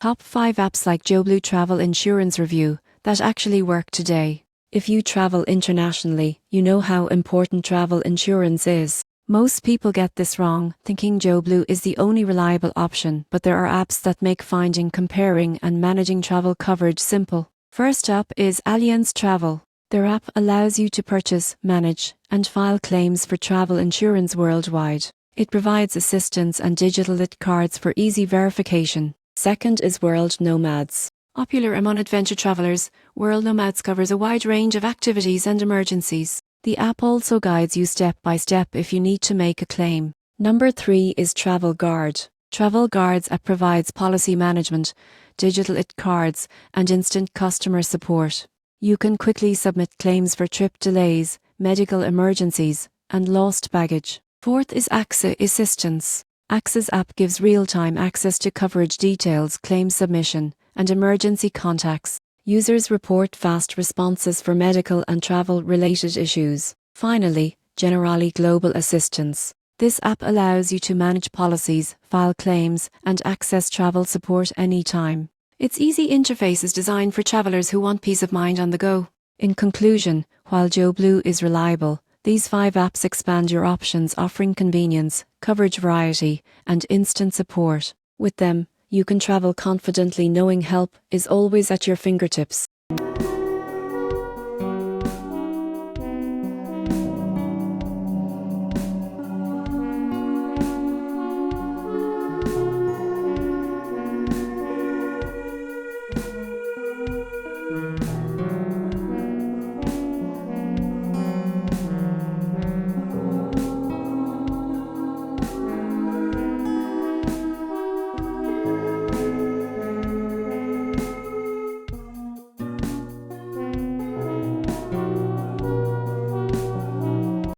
Top 5 apps like GeoBlue Travel Insurance Review that actually work today. If you travel internationally, you know how important travel insurance is. Most people get this wrong, thinking GeoBlue is the only reliable option, but there are apps that make finding, comparing, and managing travel coverage simple. First up is Allianz Travel. Their app allows you to purchase, manage, and file claims for travel insurance worldwide. It provides assistance and digital lit cards for easy verification. Second is World Nomads. Popular among adventure travelers, World Nomads covers a wide range of activities and emergencies. The app also guides you step by step if you need to make a claim. Number 3 is Travel Guard. Travel Guard's app provides policy management, digital IT cards, and instant customer support. You can quickly submit claims for trip delays, medical emergencies, and lost baggage. Fourth is AXA Assistance. AXA's app gives real-time access to coverage details, claim submission, and emergency contacts. Users report fast responses for medical and travel-related issues. Finally, Generali Global Assistance. This app allows you to manage policies, file claims, and access travel support anytime. Its easy interface is designed for travelers who want peace of mind on the go. In conclusion, while GeoBlue is reliable, these 5 apps expand your options, offering convenience, coverage variety, and instant support. With them, you can travel confidently knowing help is always at your fingertips.